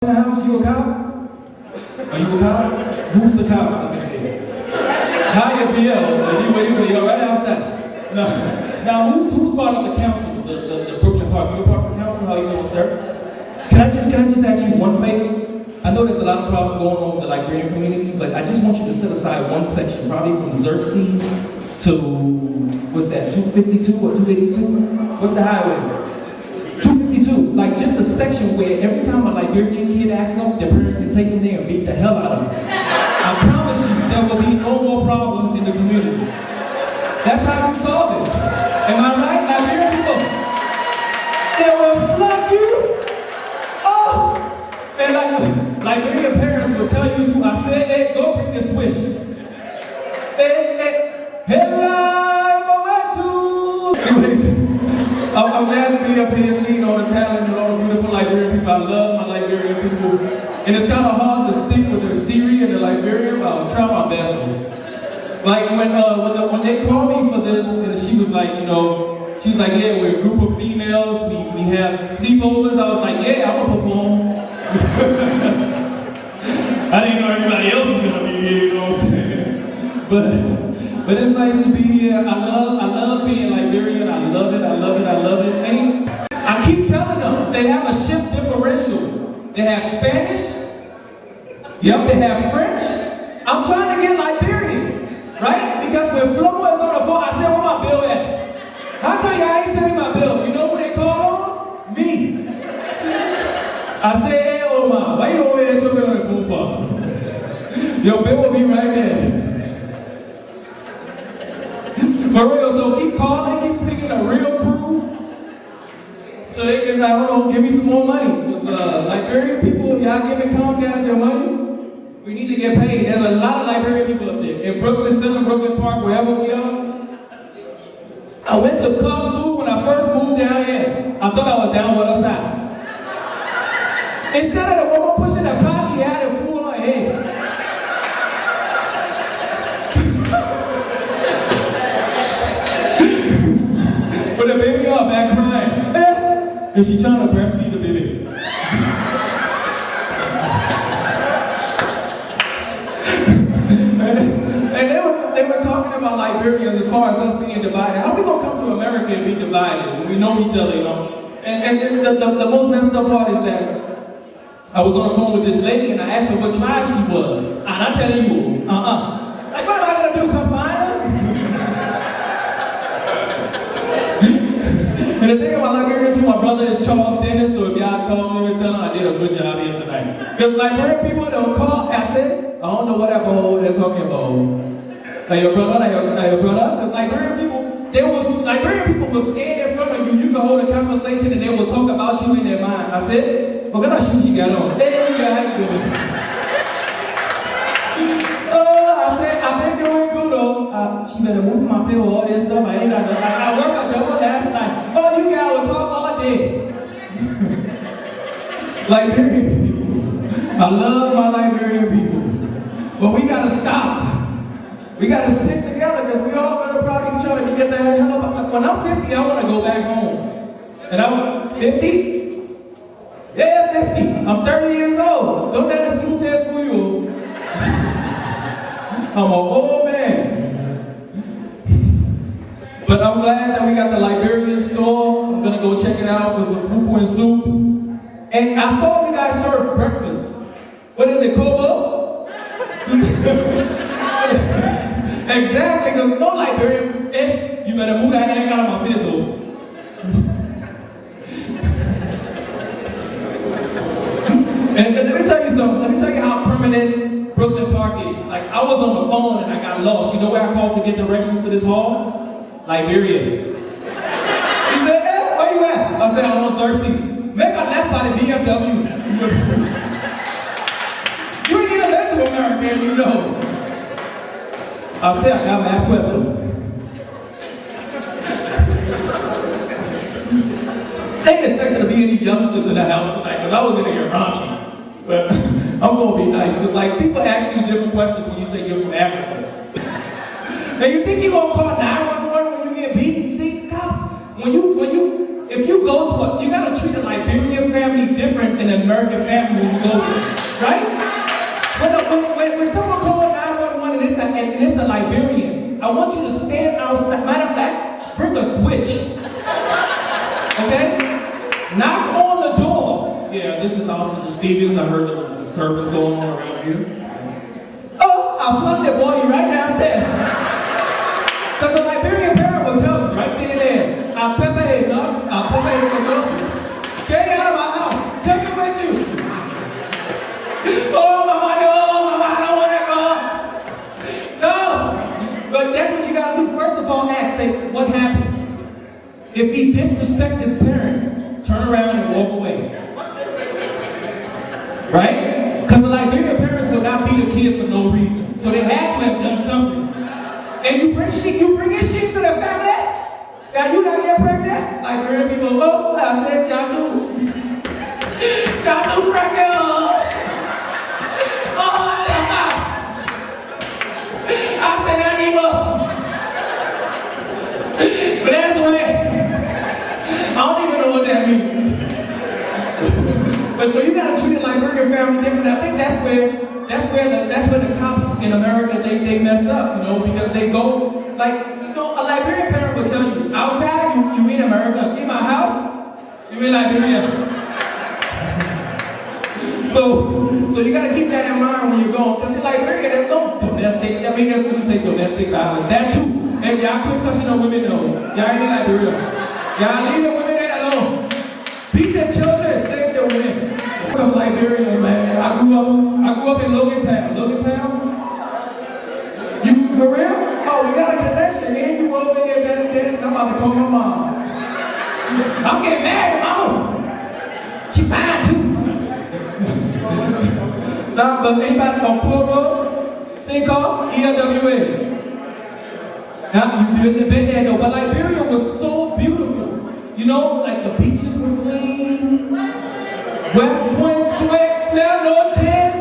in the house, you a cop? Are you a cop? Who's the cop? Okay. Hiya, DL. Be waiting for you right outside. Now, who's part of the council, the Brooklyn Park? You a part of the council? How you doing, sir? Can I just ask you one favor? I know there's a lot of problem going on with the Liberian community, but I just want you to set aside one section, probably from Xerxes to, what's that, 252 or 282? What's the highway? 252. Like just a section where every time a Liberian kid acts up, their parents can take them there and beat the hell out of them. I promise you, there will be no more problems in the community. That's how you solve it. Am I right, Liberian people? They will flood you. Oh! And like Liberian parents will tell you to, I said, hey, go bring the swish. Anyways, I'm glad to be up here seeing all the talent and all the beautiful Liberian people. I love my Liberian people. And it's kind of hard to stick with their Siri and the Liberian, but I'll try my best. Like when they called me for this, and she was like, you know, she was like, yeah, we're a group of females, we have sleepovers. I was like, yeah, I'm gonna perform. I didn't know everybody else was gonna be here, you know what I'm saying? But it's nice to be here. I love being Liberian. I love it. And I keep telling them they have a shift differential. They have Spanish. Yep, they have French. I'm trying to get Liberian, right? Because when Flomo is on the phone, I said, where my bill at? How come y'all ain't sending my bill? You know who they call on? Me. I said, hey, Oma, why you over there talking on the phone for? Your bill will be right there. For real, so keep calling, keep speaking to real crew. So they can, I don't know, give me some more money. Because Liberian people, y'all giving Comcast your money? We need to get paid. There's a lot of Liberian people up there. In Brooklyn, still in Brooklyn Park, wherever we are. I went to Kung Fu when I first moved down here. I thought I was down with us out. Instead of the woman pushing the cart, she had a fool on her head. With the baby up back crying. And she trying to breastfeed the baby. and they were talking about Liberians as far as us being divided. How are we gonna come to America and be divided when we know each other, you know? And the most messed up part is that I was on the phone with this lady and I asked her what tribe she was. And I'm telling you, Like, what am I gonna do, come find her? And the thing about Liberian too, my brother is Charles Dennis, so if y'all talk to him, tell him I did a good job here tonight. Because Liberian people don't call, I said, I don't know what they're talking about. Like your brother, because Liberian people will stand in front of you, you can hold a conversation and they will talk about you in their mind. I said, what kind of shoes she got on? Hey, you got, how you doing? I said, I've been doing good though. She better move in my field with all this stuff. I ain't got nothing. I worked a double last night. Oh, you guys will talk all day. Liberian people. I love my Liberian people. But we gotta stop. We gotta stick together because we all gonna probably try to get the hell up. When I'm 50, I wanna go back home. And I'm 50? Yeah, 50. I'm 30 years old. Don't let the school test for you. I'm an old man. But I'm glad that we got the Liberian store. I'm gonna go check it out for some fufu and soup. And I saw you guys serve breakfast. What is it, Kobo? Exactly, because no Liberian, you better move that hand out of my fizzle. And let me tell you something, let me tell you how permanent Brooklyn Park is. Like, I was on the phone and I got lost. You know where I called to get directions to this hall? Liberia. He said, hey, where you at? I said, I'm on Xerxes. Make a left by the DFW. You ain't even been to America and you know. I said, I got mad questions. They ain't expecting to be any youngsters in the house tonight because I was in here raunchy. But I'm gonna be nice because like people ask you different questions when you say you're from Africa. And you think you're gonna call 911 when you get beat? See, cops, if if you go to you gotta treat a Liberian family different than an American family when you go there, right? When someone calls 911 and it's a Liberian, I want you to stand outside. Matter of fact, bring a switch. Okay? Knock on the door. Yeah, this is Officer Stevens. I heard there was a disturbance going on around here. Oh, I flunked that boy, you right downstairs. Because a Liberian parent will tell you right then and there, I'll pepper his nuts, I'll pepper his nuts. Get out of my house. Take it with you. Oh, mama, no, mama, I don't want to go. No. But that's what you got to do. First of all, ask, say, what happened? If he disrespects his parents, turn around and walk away. Right? Because the Liberian parents will not beat a kid for no reason. So they had to have done something. And you bring his sheep to the family? Now you not get pregnant? Liberian people, oh, I said y'all too. Y'all too pregnant. Oh, I said that evil. But that's the way. I don't even know what that means. But so you gotta treat a Liberian family different. I think that's where the cops in America they mess up, you know, because they go like, you know, a Liberian parent will tell you, outside you in America, in my house, you in Liberia. So you gotta keep that in mind when you go, because in Liberia there's no domestic. I mean, when you say domestic violence, that too. And y'all quit touching the women though. Y'all ain't in Liberia. Y'all leave the women there alone. Beat their children, save the women. Of Liberia, man. I grew up in Logan Town. You for real? Oh, we got a connection. And you over here belly dancing. I'm about to call my mom. I'm getting mad at mama. She fine too. Now, but anybody on Koro, Cinco, ELWA. Now, you've been there though. But Liberia was so beautiful. You know, like the beaches were clean. West Point sweat, smell no tears.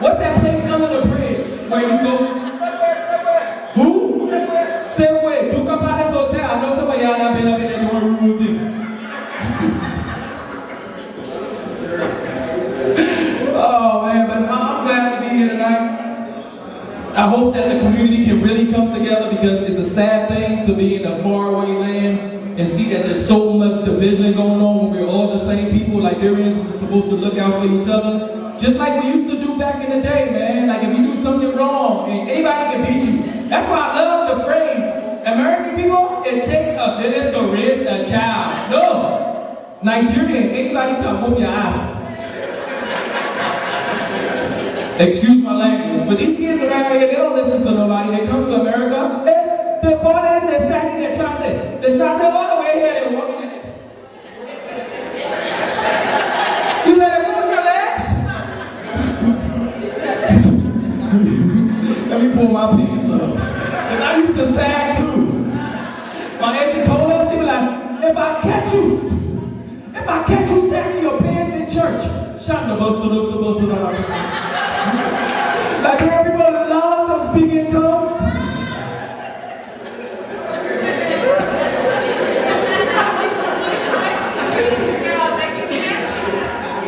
What's that place under the bridge where you go? Who? Same way, Duca Palace Hotel. I know some of y'all have been up in there doing routine. Oh man, but I'm glad to be here tonight. I hope that the community can really come together, because it's a sad thing to be in a faraway land and see that there's so much division going on when we're all the same people. Liberians, we're supposed to look out for each other. Just like we used to do back in the day, man. Like if you do something wrong, and anybody can beat you. That's why I love the phrase, American people, it takes a village to raise a child. No. Nigerian, anybody can whoop your ass. Excuse my language, but these kids around here, they don't listen to nobody. They come to America, the borders, they're standing there trying to say all the way here, they're walking in it. You better cross your legs. Let me pull my pants up. Because I used to sag too. My auntie told us, she was like, if I catch you sagging your pants in church, shut the bus. Like everybody love to speak in tongues.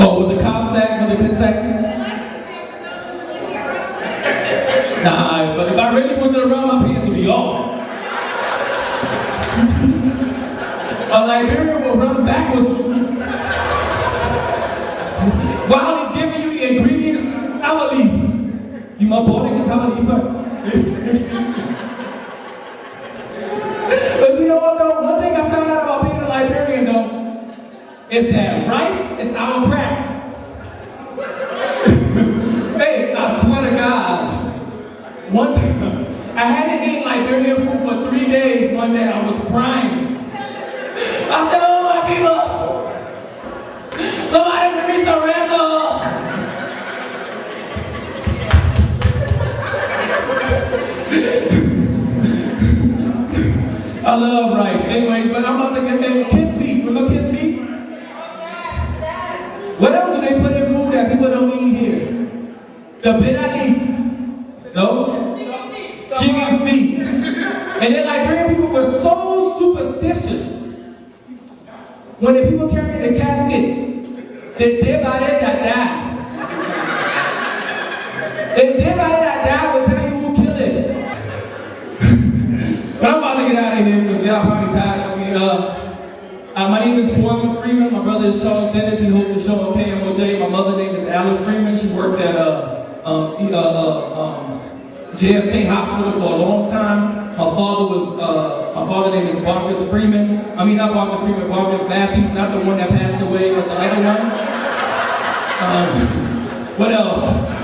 Oh, with the cop sack, with the sack? Nah, but if I really wanted to run, my pants would be off. A Liberian will run backwards. While he's giving you the ingredients, I will leave. You my boy, just have a leave first. But you know what though? One thing I found out about being a Liberian though, is that rice is our crack. Hey, I swear to God, one time, I hadn't eaten Liberian food for 3 days. One day I was crying. I said, oh my people, somebody bring me some ransom. I love rice. Anyways, but I'm about to get there. Kiss me. Remember kiss me? What else do they put in food that people don't eat here? The bitter leaf. No? Chicken feet. And then Liberian people were so superstitious Everybody that died. Everybody that died will tell you who killed it. But I'm about to get out of here because y'all probably tired of me. My name is Boima Freeman. My brother is Charles Dennis. He hosts the show on KMOJ. My mother name is Alice Freeman. She worked at JFK Hospital for a long time. My father name is Marcus Freeman. I mean, not Marcus Freeman, Marcus Matthews, not the one that passed away, but the other one. What else?